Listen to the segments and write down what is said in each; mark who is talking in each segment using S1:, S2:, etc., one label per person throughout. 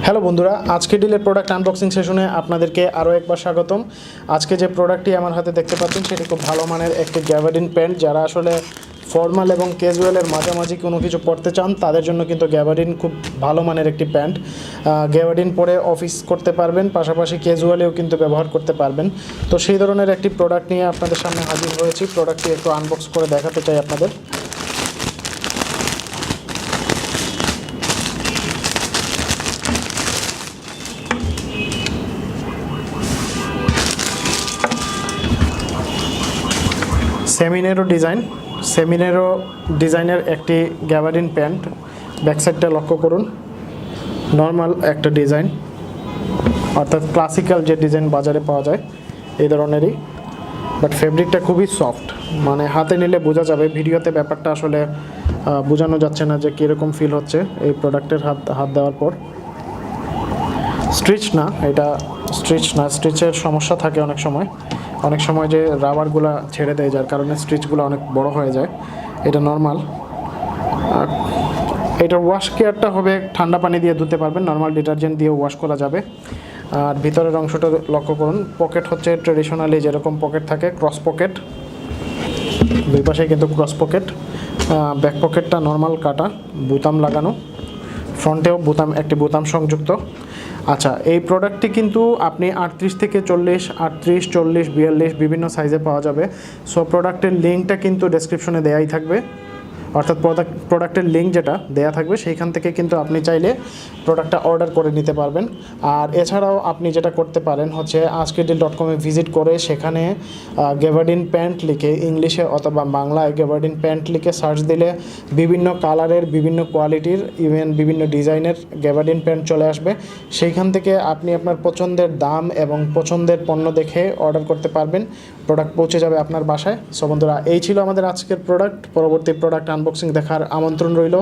S1: Hello বন্ধুরা, আজকে ডিলের product unboxing সেশনে আপনাদেরকে আরও একবার স্বাগতম। আজকে যে প্রোডাক্টটি আমার হাতে দেখতে পাচ্ছেন সেটি খুব ভালো মানের একটি গ্যাবার্ডিন প্যান্ট। যারা আসলে ফর্মাল এবং ক্যাজুয়ালের মাঝামাঝি কোনো কিছু পরতে চান তাদের জন্য কিন্তু গ্যাবার্ডিন খুব ভালো মানের একটি প্যান্ট। গ্যাবার্ডিন পরে অফিস করতে পারবেন, পাশাপাশি ক্যাজুয়ালেও কিন্তু ব্যবহার করতে পারবেন। তো সেই ধরনের একটি প্রোডাক্ট নিয়ে আপনাদের সামনে হাজির হয়েছি। প্রোডাক্টটি একটু আনবক্স করে দেখাতে চাই আপনাদের। সেমিনেরো ডিজাইনের একটি গ্যাবার্ডিন প্যান্ট। ব্যাকসাইডটা লক্ষ্য করুন, নর্মাল একটা ডিজাইন, অর্থাৎ ক্লাসিক্যাল যে ডিজাইন বাজারে পাওয়া যায় এই ধরনেরই, বাট ফেব্রিকটা খুবই সফট, মানে হাতে নিলে বোঝা যাবে। ভিডিওতে ব্যাপারটা আসলে বোঝানো যাচ্ছে না যে কীরকম ফিল হচ্ছে এই প্রোডাক্টের হাত দেওয়ার পর। এটা স্ট্রিচ না, স্ট্রিচের সমস্যা থাকে অনেক সময় যে রাবারগুলো ছেড়ে দেয়, যার কারণে স্ট্রিচগুলো অনেক বড় হয়ে যায়। এটা নর্মাল। এটার ওয়াশ কেয়ারটা হবে ঠান্ডা পানি দিয়ে ধুতে পারবেন, নর্মাল ডিটারজেন্ট দিয়ে ওয়াশ করা যাবে। আর ভিতরের অংশটা লক্ষ্য করুন, পকেট হচ্ছে ট্রেডিশনালি যেরকম পকেট থাকে, ক্রস পকেট, দুই পাশে কিন্তু ক্রস পকেট। ব্যাক পকেটটা নর্মাল কাটা, বোতাম লাগানো, ফ্রন্টেও একটি বোতাম সংযুক্ত। আচ্ছা, এই প্রোডাক্টটি কিন্তু আপনি 38 থেকে 40, 38, 40, 42 বিভিন্ন সাইজে পাওয়া যাবে। সো প্রোডাক্টের লিঙ্কটা কিন্তু ডেসক্রিপশনে দেওয়াই থাকবে, অর্থাৎ প্রোডাক্টের লিঙ্ক যেটা দেয়া থাকবে সেইখান থেকে কিন্তু আপনি চাইলে প্রোডাক্টটা অর্ডার করে নিতে পারবেন। আর এছাড়াও আপনি যেটা করতে পারেন হচ্ছে ajkerdeal.com ভিজিট করে সেখানে গ্যাবার্ডিন প্যান্ট লিখে ইংলিশে অথবা বাংলায় গ্যাবার্ডিন প্যান্ট লিখে সার্চ দিলে বিভিন্ন কালারের, বিভিন্ন কোয়ালিটির, ইভেন বিভিন্ন ডিজাইনের গ্যাবার্ডিন প্যান্ট চলে আসবে। সেইখান থেকে আপনি আপনার পছন্দের দাম এবং পছন্দের পণ্য দেখে অর্ডার করতে পারবেন, প্রোডাক্ট পৌঁছে যাবে আপনার বাসায়। সো বন্ধুরা, এই ছিল আমাদের আজকের প্রোডাক্ট। পরবর্তী প্রোডাক্ট আনবক্সিং দেখার আমন্ত্রণ রইল।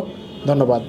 S1: ধন্যবাদ।